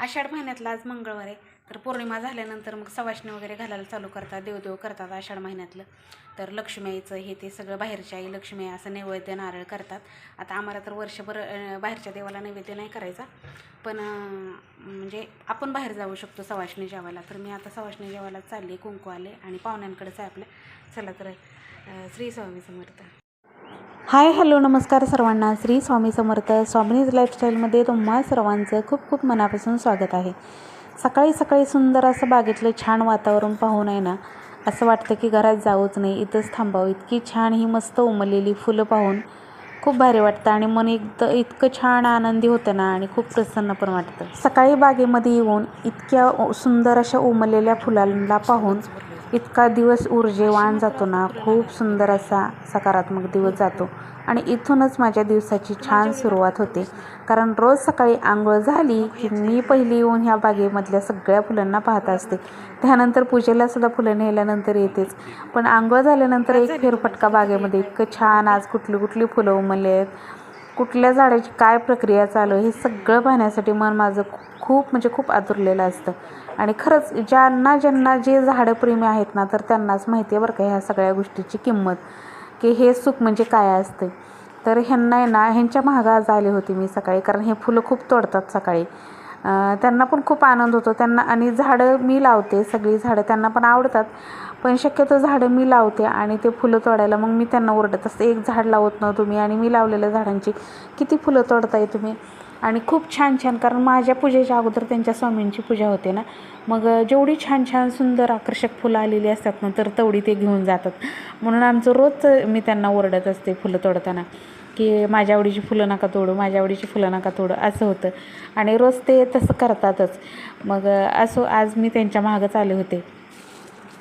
आषाढ महिन्यातला आज मंगळवार आहे, तर पौर्णिमा झाल्यानंतर मग सवाष्णी वगैरे घालायला चालू करतात, देवदेव करतात आषाढ महिन्यातलं. तर लक्ष्मीचं हे ते सगळं बाहेरच्या आई लक्ष्मी असं नैवेद्य नारळ करतात. आता आम्हाला तर वर्षभर बाहेरच्या देवाला नैवेद्य नाही करायचा, पण म्हणजे आपण बाहेर जाऊ शकतो सवाष्णी जेवायला. तर मी आता सवाष्णी जेवायला चालली, कुंकू आले आणि पाहुण्यांकडेच आहे आपल्या. चला तर श्री स्वामी समर्थ. हाय हॅलो नमस्कार सर्वांना. श्री स्वामी समर्थ. स्वामिनीज लाईफस्टाईलमध्ये तुम्हा सर्वांचं खूप खूप मनापासून स्वागत आहे. सकाळी सकाळी सुंदर असं बागेतलं छान वातावरण पाहून आहे ना, असं वाटतं की घरात जाऊच नाही, इथंच थांबावं. इतकी छान ही मस्त उमललेली फुलं पाहून खूप भारी वाटतं आणि मन इतकं छान आनंदी होतं ना, आणि खूप प्रसन्न पण वाटतं. सकाळी बागेमध्ये येऊन इतक्या सुंदर अशा उमललेल्या फुलांना पाहून इतका दिवस ऊर्जेवान जातो ना, खूप सुंदर असा सकारात्मक दिवस जातो. आणि इथूनच माझ्या दिवसाची छान सुरुवात होते. कारण रोज सकाळी आंघोळ झाली की मी पहिली येऊन ह्या बागेमधल्या सगळ्या फुलांना पाहत असते. त्यानंतर पूजेला सुद्धा फुलं नेल्यानंतर येतेच, पण आंघोळ झाल्यानंतर एक फेरफटका बागेमध्ये. इतकं छान आज कुठली कुठली फुलं उमलले आहेत, कुठल्या झाडाची काय प्रक्रिया चालू आहे, हे सगळं पाहण्यासाठी मन माझं खूप म्हणजे खूप आतुरलेलं असतं. आणि खरंच ज्यांना ज्यांना जे झाडप्रेमी आहेत ना, तर त्यांनाच माहिती आहे बरं का ह्या सगळ्या गोष्टीची किंमत, की हे सुख म्हणजे काय असते. तर ह्यांना आहे ना, ह्यांच्या मागं आज आले होते मी सकाळी, कारण हे फुलं खूप तोडतात सकाळी. त्यांना पण खूप आनंद होतो त्यांना. आणि झाडं मी लावते, सगळी झाडं त्यांना पण आवडतात, पण शक्यतो झाडं मी लावते आणि ते फुलं तोडायला मग मी त्यांना ओरडत असते, एक झाड लावत ना तुम्ही, आणि मी लावलेल्या झाडांची किती फुलं तोडताय तुम्ही. आणि खूप छान छान, कारण माझ्या पूजेच्या अगोदर त्यांच्या स्वामींची पूजा होते ना, मग जेवढी छान छान सुंदर आकर्षक फुलं आलेली असतात ना, तर तेवढी ते घेऊन जातात. म्हणून आमचं रोज मी त्यांना ओरडत असते फुलं तोडताना, की माझ्या आवडीची फुलं नका तोडू, माझ्या आवडीची फुलं नका तोडू, असं होतं. आणि रोज ते तसं करतातच. मग असो आज मी त्यांच्या मागंच आले होते.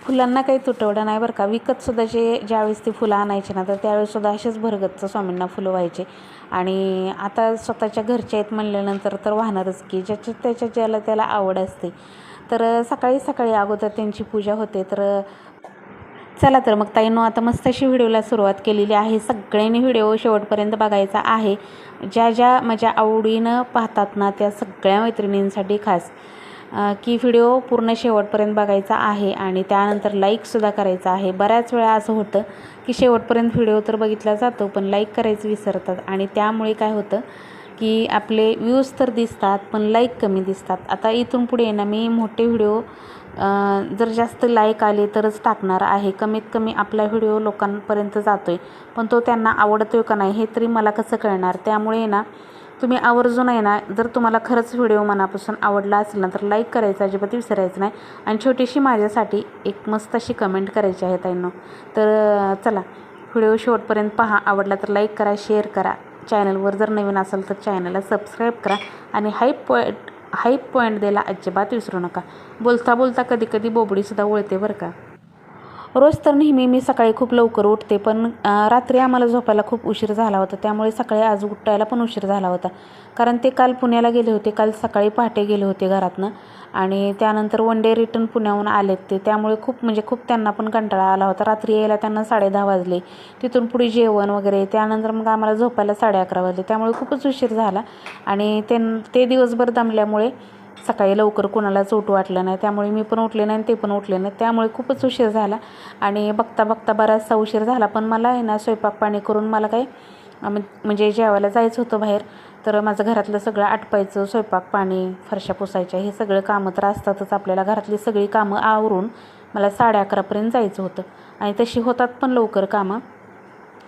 फुलांना काही तुटवडा नाही बरं का. विकतसुद्धा ज्यावेळेस ती फुलं आणायची ना, तर त्यावेळेससुद्धा असेच भरगतचं स्वामींना फुलं व्हायचे. आणि आता स्वतःच्या घरच्या आहेत म्हणल्यानंतर तर वाहणारच की, त्याच्या ज्याला त्याला आवड असते. तर सकाळी सकाळी अगोदर त्यांची पूजा होते. तर चला तर मग ताईंनो, आता मस्त अशी व्हिडिओला सुरुवात केलेली आहे. सगळ्यांनी व्हिडिओ शेवटपर्यंत बघायचा आहे. ज्या ज्या माझ्या आवडीनं पाहतात ना, त्या सगळ्या मैत्रिणींसाठी खास, की व्हिडिओ पूर्ण शेवटपर्यंत बघायचा आहे आणि त्यानंतर लाईकसुद्धा करायचा आहे. बऱ्याच वेळा असं होतं की शेवटपर्यंत व्हिडिओ तर बघितला जातो, पण लाईक करायचं विसरतात. आणि त्यामुळे काय होतं की आपले व्ह्यूज तर दिसतात, पण लाईक कमी दिसतात. आता इथून पुढे ना, मी मोठे व्हिडिओ जर जास्त लाईक आले तरच टाकणार आहे. कमीत कमी आपला व्हिडिओ लोकांपर्यंत जातो आहे, पण तो त्यांना आवडतो आहे का नाही हे तरी मला कसं कळणार. त्यामुळे ना, तुम्ही आवर्जून आहे ना, जर तुम्हाला खरंच व्हिडिओ मनापासून आवडला असेल ना, तर लाईक करायचं अजिबात विसरायचं नाही. आणि छोटीशी माझ्यासाठी एक मस्त अशी कमेंट करायची आहे ताईंनो. तर चला, व्हिडिओ शेवटपर्यंत पहा. आवडला तर लाईक करा, शेअर करा. चॅनलवर जर नवीन असाल तर चॅनलला सबस्क्राईब करा. आणि हाईप पॉईंट द्यायला अजिबात विसरू नका. बोलता बोलता कधी कधी बोबडीसुद्धा वळते बरं का. रोज तर नेहमी मी सकाळी खूप लवकर उठते, पण रात्री आम्हाला झोपायला खूप उशीर झाला होता, त्यामुळे सकाळी आज उठायला पण उशीर झाला होता. कारण ते काल पुण्याला गेले होते, काल सकाळी पहाटे गेले होते घरातनं, आणि त्यानंतर वन डे रिटर्न पुण्याहून आलेत ते. त्यामुळे खूप म्हणजे खूप त्यांना पण कंटाळा आला होता. रात्री यायला त्यांना 10:30 वाजले. तिथून पुढे जेवण वगैरे, त्यानंतर मग आम्हाला झोपायला 11:30 वाजले. त्यामुळे खूपच उशीर झाला. आणि ते दिवसभर दमल्यामुळे सकाळी लवकर कोणालाच उठू वाटलं नाही. त्यामुळे मी पण उठले नाही आणि ते पण उठले नाही. त्यामुळे खूपच उशीर झाला. आणि बघता बघता बराचसा उशीर झाला. पण मला आहे ना, स्वयंपाक पाणी करून मला काही म्हणजे जेवायला जायचं होतं बाहेर. तर माझं घरातलं सगळं आटपायचं, स्वयंपाक पाणी, फरशा पुसायच्या, हे सगळं कामं तर असतातच आपल्याला. घरातली सगळी कामं आवरून मला 11:30पर्यंत जायचं होतं. आणि तशी होतात पण लवकर कामं.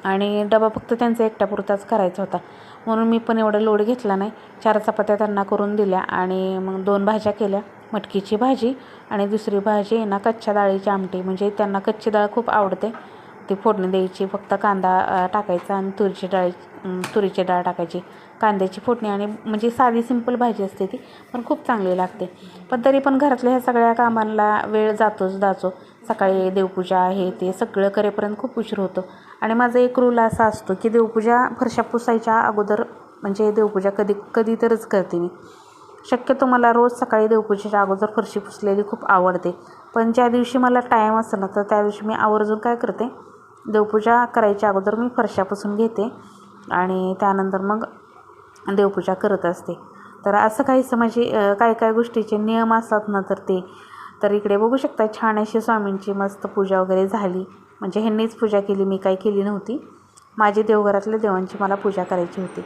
आणि डबा फक्त त्यांचा एकट्यापुरताच करायचा होता, म्हणून मी पण एवढा लोड घेतला नाही. 4 चपात्या त्यांना करून दिल्या आणि मग 2 भाज्या केल्या. मटकीची भाजी आणि दुसरी भाजी आहे ना, कच्च्या डाळीची आमटी. म्हणजे त्यांना कच्ची डाळ खूप आवडते. ती फोडणी द्यायची, फक्त कांदा टाकायचा आणि तुरीची डाळ टाकायची, कांद्याची फोडणी. आणि म्हणजे साधी सिंपल भाजी असते ती, पण खूप चांगली लागते. पण तरी पण घरातल्या ह्या सगळ्या कामांना वेळ जातो. सकाळी देवपूजा हे ते सगळं करेपर्यंत खूप उशीर होतो. आणि माझा एक रूल असा असतो की देवपूजा फरशा पुसायच्या अगोदर, म्हणजे देवपूजा कधी तरच करते मी. शक्यतो मला रोज सकाळी देवपूजेच्या अगोदर फरशी पुसलेली खूप आवडते. पण ज्या दिवशी मला टाईम असेल ना, तर त्या दिवशी मी आवर्जून काय करते, देवपूजा करायच्या अगोदर मी फरशा पुसून घेते आणि त्यानंतर मग देवपूजा करत असते. तर असं काहीसं माझे काय काय गोष्टीचे नियम असतात ना, तर इकडे बघू शकता छान अशी स्वामींची मस्त पूजा वगैरे झाली. म्हणजे ह्यांनीच पूजा केली, मी काही केली नव्हती. माझी देवघरातल्या देवांची मला पूजा करायची होती.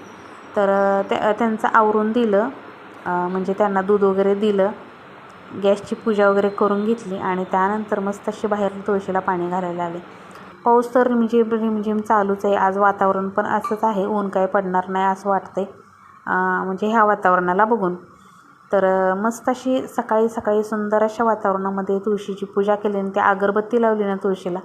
तर त्यांचं आवरून दिलं, म्हणजे त्यांना दूध वगैरे दिलं, गॅसची पूजा वगैरे करून घेतली आणि त्यानंतर मस्त अशी बाहेर तुळशीला पाणी घालायला आले. पाऊस तर रिमझिम चालूच आहे. आज वातावरण पण असंच आहे, ऊन काय पडणार नाही असं वाटतंय म्हणजे ह्या वातावरणाला बघून. तर मस्त अशी सकाळी सकाळी सुंदर अशा वातावरणामध्ये तुळशीची पूजा केली आणि त्या अगरबत्ती लावली ना तुळशीला,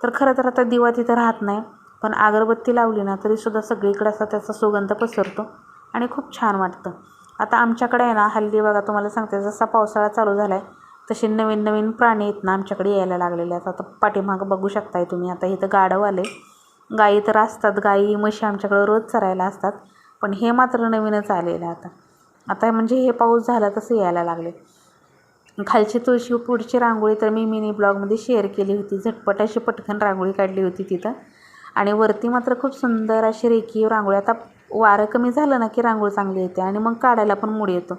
तर खरं तर आता दिवा तिथं राहत नाही, पण अगरबत्ती लावली ना तरीसुद्धा सगळीकडे असा त्याचा सुगंध पसरतो आणि खूप छान वाटतं. आता आमच्याकडे आहे ना हल्ली बघा, तुम्हाला सांगते, जसा पावसाळा चालू झाला आहे तसे नवीन नवीन प्राणी आहेत ना आमच्याकडे यायला लागलेले आहेत. आता पाठीमागं बघू शकताय तुम्ही, आता इथं गाढव आले. गायी तर असतात, गायी म्हशी आमच्याकडं रोज चरायला असतात, पण हे मात्र नवीनच आलेलं आहे. आता म्हणजे हे पाऊस झाला तसं यायला लागले. खालची तुळशी पुढची रांगोळी तर मी मिनी ब्लॉगमध्ये शेअर केली होती. झटपट अशी पटकन रांगोळी काढली होती तिथं. आणि वरती मात्र खूप सुंदर अशी रेखीव रांगोळी. आता वारं कमी झालं ना की रांगोळी चांगली येते आणि मग काढायला पण मूड येतो.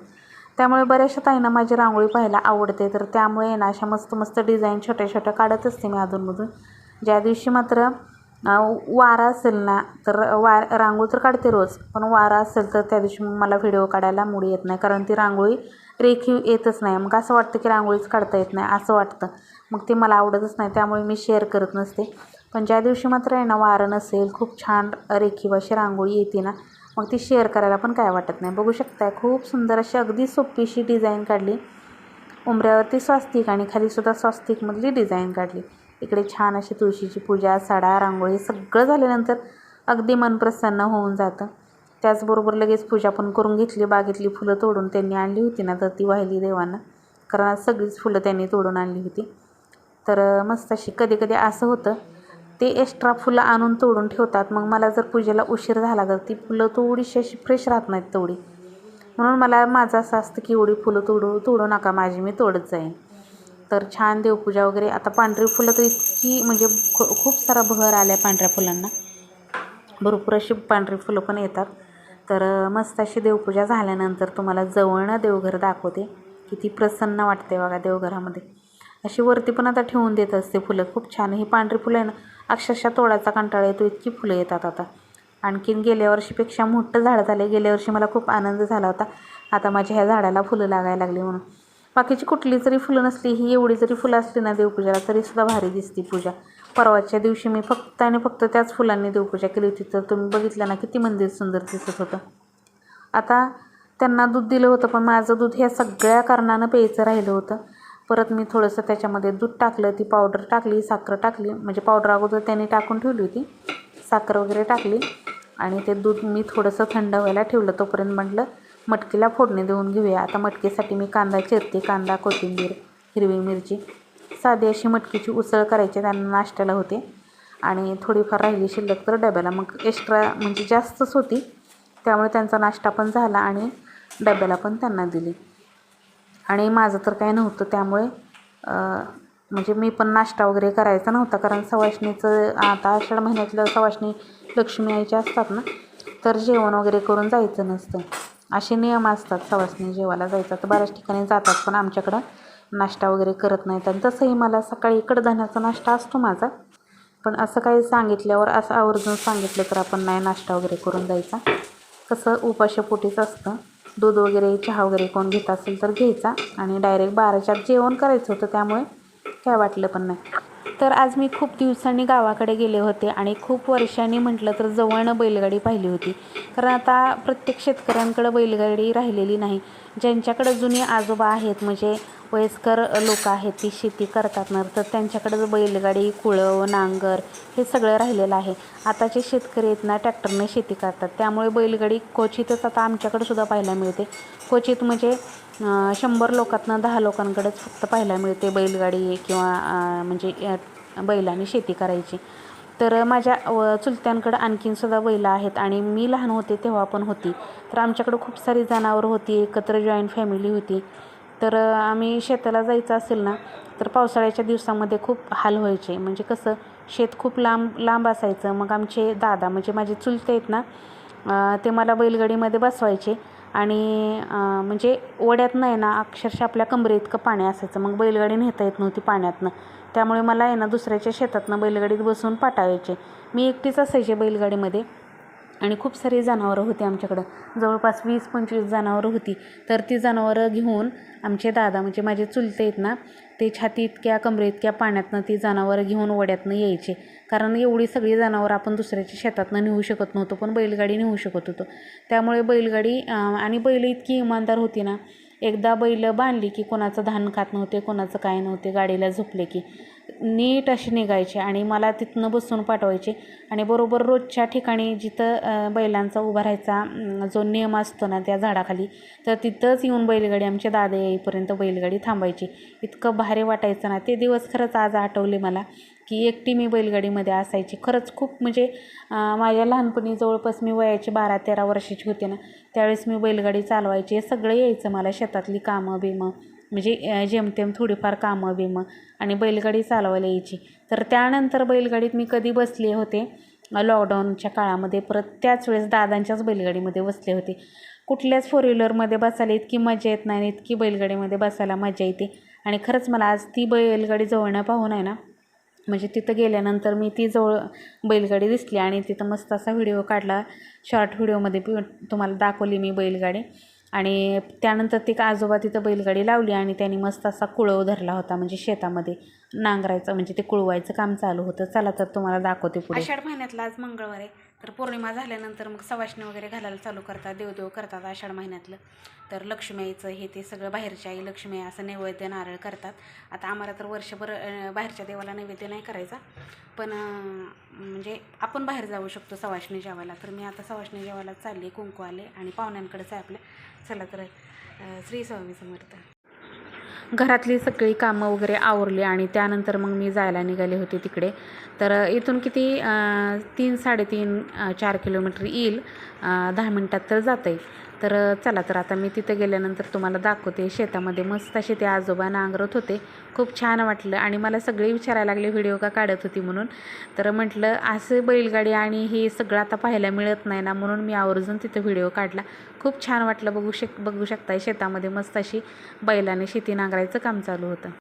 त्यामुळे बऱ्याचशा ताईंना माझी रांगोळी पाहायला आवडते. तर त्यामुळे ना अशा मस्त मस्त डिझाईन छोट्या छोट्या काढत असते मी अधूनमधून. ज्या दिवशी मात्र वारा असेल ना तर रांगोळी तर काढते रोज, पण वारा असेल तर त्या दिवशी मग मला व्हिडिओ काढायला मूड येत नाही, कारण ती रांगोळी रेखीव येतच नाही. मग असं वाटतं की रांगोळीच काढता येत नाही असं वाटतं, मग ते मला आवडतच नाही, त्यामुळे मी शेअर करत नसते. पण ज्या दिवशी मात्र आहे ना वारं नसेल, खूप छान रेखीव अशी रांगोळी येते ना, मग ती शेअर करायला पण काय वाटत नाही. बघू शकताय खूप सुंदर अशी अगदी सोपीशी डिझाईन काढली. उंबऱ्यावरती स्वास्तिक आणि खालीसुद्धा स्वास्तिकमधली डिझाईन काढली. इकडे छान अशी तुळशीची पूजा, सडा, रांगोळी सगळं झाल्यानंतर अगदी मन प्रसन्न होऊन जातं. त्याचबरोबर लगेच पूजा पण करून घेतली. बागेतली फुलं तोडून त्यांनी आणली होती ना, तर ती वाहिली देवांना, कारण आज सगळीच फुलं त्यांनी तोडून आणली होती. तर मस्त अशी कधी कधी असं होतं ते एक्स्ट्रा फुलं आणून तोडून ठेवतात, मग मला जर पूजेला उशीर झाला तर ती फुलं थोडीशी अशी फ्रेश राहत नाहीत तेवढी, म्हणून मला माझं असं असतं की एवढी फुलं तोडू नका माझी, मी तोडत जाईन. तर छान देवपूजा वगैरे. आता पांढरी फुलं तर इतकी म्हणजे खूप सारा बहर आल्या पांढऱ्या फुलांना, भरपूर अशी पांढरी फुलं पण येतात. तर मस्त अशी देवपूजा झाल्यानंतर तुम्हाला जवळनं देवघर दाखवते. किती प्रसन्न वाटते बघा देवघरामध्ये. अशी वरती पण आता ठेवून देत असते फुलं. खूप छान ही पांढरी फुलं आहे ना, अक्षरशः तोडायचा कंटाळा येतो इतकी फुलं येतात आता. आणखीन गेल्या वर्षीपेक्षा मोठं झाड झालं. गेल्या वर्षी मला खूप आनंद झाला होता आता माझ्या ह्या झाडाला फुलं लागायला लागली म्हणून. बाकीची कुठली जरी फुलं नसली, ही एवढी जरी फुलं असली ना देवपूजाला, तरीसुद्धा भारी दिसते पूजा. परवाच्या दिवशी मी फक्त आणि फक्त त्याच फुलांनी देवपूजा केली होती, तर तुम्ही बघितलं ना किती मंदिर सुंदर दिसत होतं. आता त्यांना दूध दिलं होतं, पण माझं दूध ह्या सगळ्या कारणानं प्यायचं राहिलं होतं. परत मी थोडंसं त्याच्यामध्ये दूध टाकलं, ती पावडर टाकली, साखर टाकली, म्हणजे पावडर अगोदर त्यांनी टाकून ठेवली होती, साखर वगैरे टाकली आणि ते दूध मी थोडंसं थंड व्हायला ठेवलं. तोपर्यंत म्हटलं मटकीला फोडणी देऊन घेऊया. आता मटकीसाठी मी कांदा चिरते, कांदा, कोथिंबीर, हिरवी मिरची, साधी अशी मटकीची उसळ करायची, त्यांना नाश्त्याला होते आणि थोडीफार राहिली शिल्लक तर डब्याला, मग एक्स्ट्रा म्हणजे जास्तच होती, त्यामुळे त्यांचा नाश्ता पण झाला आणि डब्याला पण त्यांना दिली. आणि माझं तर काही नव्हतं, त्यामुळे म्हणजे मी पण नाश्ता वगैरे करायचा नव्हता, कारण सवाष्णीचं आता आषाढ महिन्यातलं सवाष्णी लक्ष्मी आईच्या असतात ना, तर जेवण वगैरे करून जायचं नसतं, असे नियम असतात. सवाष्णी जेवायला जायचं तर बऱ्याच ठिकाणी जातात, पण आमच्याकडं नाश्ता वगैरे करत नाहीत. आणि तसंही मला सकाळी कडधान्याचा नाश्ता असतो माझा, पण असं काही सांगितल्यावर असं आवर्जून सांगितलं तर आपण नाही नाश्ता वगैरे करून जायचा. कसं उपाशीपोटीच असतं. दूध वगैरे चहा वगैरे कोण घेत असेल तर घ्यायचा आणि डायरेक्ट 12च्या जेवण करायचं होतं, त्यामुळे काय वाटलं पण नाही. तर आज मी खूप दिवसांनी गावाकडे गेले होते आणि खूप वर्षांनी म्हटलं तर जवळनं बैलगाडी पाहिली होती, कारण आता प्रत्येक शेतकऱ्यांकडं बैलगाडी राहिलेली नाही. ज्यांच्याकडं जुने आजोबा आहेत, म्हणजे वयस्कर लोक आहेत, ती शेती करतात ना, तर त्यांच्याकडं बैलगाडी, कुळव, नांगर हे सगळं राहिलेलं आहे. आताचे शेतकरी आहेत ना ट्रॅक्टरने शेती करतात, त्यामुळे बैलगाडी क्वचितच आता आमच्याकडं सुद्धा पाहायला मिळते. क्वचित म्हणजे 100 लोकांतनं 10 लोकांकडेच फक्त पाहायला मिळते बैलगाडी किंवा म्हणजे बैलांनी शेती करायची. तर माझ्या चुलत्यांकडं आणखीनसुद्धा बैलं आहेत आणि मी लहान होते तेव्हा पण होती. तर आमच्याकडं खूप सारी जनावरं होती, एकत्र जॉईंट फॅमिली होती. तर आम्ही शेताला जायचं असेल ना तर पावसाळ्याच्या दिवसामध्ये खूप हाल व्हायचे. म्हणजे कसं शेत खूप लांब असायचं. मग आमचे दादा म्हणजे माझे चुलते आहेत ना, ते मला बैलगाडीमध्ये बसवायचे आणि म्हणजे ओढ्यातनं आहे ना अक्षरशः आपल्या कमरेइतकं पाणी असायचं. मग बैलगाडी नेता येत नव्हती पाण्यातनं, त्यामुळे मला आहे ना दुसऱ्याच्या शेतातनं बैलगाडीत बसून पाठवायचे. मी एकटीच असायचे बैलगाडीमध्ये आणि खूप सारी जनावरं होती आमच्याकडं, जवळपास 20-25 जनावरं होती. तर ती जनावरं घेऊन आमचे दादा म्हणजे माझे चुलते आहेत ना, ते छाती इतक्या कमरे इतक्या पाण्यातनं ती जनावरं घेऊन ओढ्यातनं यायचे. कारण एवढी सगळी जनावरं आपण दुसऱ्याच्या शेतातनं नेऊ शकत नव्हतो, पण बैलगाडी नेऊ शकत होतो. त्यामुळे बैलगाडी आणि बैल इतकी इमानदार होती ना, एकदा बैल बांधली की कोणाचं धान खात नव्हते, कोणाचं काय नव्हते. गाडीला झोपले की नीट असे निघायचे आणि मला तिथनं बसून पाठवायचे. आणि बरोबर रोजच्या ठिकाणी जिथं बैलांचा उभा राहायचा जो नियम असतो ना त्या झाडाखाली, तर तिथंच येऊन बैलगाडी आमच्या दादा येईपर्यंत बैलगाडी थांबायची. इतकं भारी वाटायचं ना ते दिवस. खरंच आज आठवले मला की एकटी मी बैलगाडीमध्ये असायची. खरंच खूप म्हणजे माझ्या लहानपणी जवळपास मी वयाची 12-13 वर्षाची होते ना, त्यावेळेस मी बैलगाडी चालवायची. हे सगळं यायचं मला, शेतातली कामं बिमं म्हणजे जेमतेम थोडीफार कामं बिमं, आणि बैलगाडी चालवायला यायची. तर त्यानंतर बैलगाडीत मी कधी बसले होते लॉकडाऊनच्या काळामध्ये, परत त्याच वेळेस दादांच्याच बैलगाडीमध्ये बसले होते. कुठल्याच फोर व्हीलरमध्ये बसायला इतकी मजा येत नाही, इतकी बैलगाडीमध्ये बसायला मजा येते. आणि खरंच मला आज ती बैलगाडी जवळनं पाहून आहे ना, म्हणजे तिथं गेल्यानंतर मी ती जवळ बैलगाडी दिसली आणि तिथं मस्त असा व्हिडिओ काढला. शॉर्ट व्हिडिओमध्ये तुम्हाला दाखवली मी बैलगाडी. आणि त्यानंतर ती आजोबा तिथं बैलगाडी लावली आणि त्यांनी मस्त असा कुळव धरला होता, म्हणजे शेतामध्ये नांगरायचं म्हणजे ते कुळवायचं काम चालू होतं. चला तर तुम्हाला दाखवते पुढे. आषाढ महिन्यातला आज मंगळवार आहे, तर पौर्णिमा झाल्यानंतर मग सवाष्णी वगैरे घालायला चालू करतात, देवदेव करतात आषाढ महिन्यातलं. तर लक्ष्मीचं हे ते सगळं बाहेरच्या आई लक्ष्मी असं नैवेद्य नारळ करतात. आता आम्हाला तर वर्षभर बाहेरच्या देवाला नैवेद्य नाही करायचा, पण म्हणजे आपण बाहेर जाऊ शकतो सवाष्णी जेवायला. तर मी आता सवाष्णी जेवायला चालली, कुंकू आले आणि पाहुण्यांकडेच आहे आपल्या. चला तर श्री स्वामी समर्थ. घरातली सगळी कामं वगैरे आवरली आणि त्यानंतर मग मी जायला निघाले होते तिकडे. तर इथून किती 3-3.5-4 किलोमीटर येईल, 10 मिनटात तर जाता येईल. तर चला तर आता मी तिथं गेल्यानंतर तुम्हाला दाखवते. शेतामध्ये मस्त असे ते आजोबा नांगरत होते, खूप छान वाटलं. आणि मला सगळे विचारायला लागले व्हिडिओ का काढत होती म्हणून. तर म्हटलं असं बैलगाडी आणि हे सगळं आता पाहायला मिळत नाही ना, म्हणून मी आवर्जून तिथं व्हिडिओ काढला. खूप छान वाटलं. बघू शकताय शेतामध्ये मस्त अशी बैलाने शेती नांगरायचं काम चालू होतं.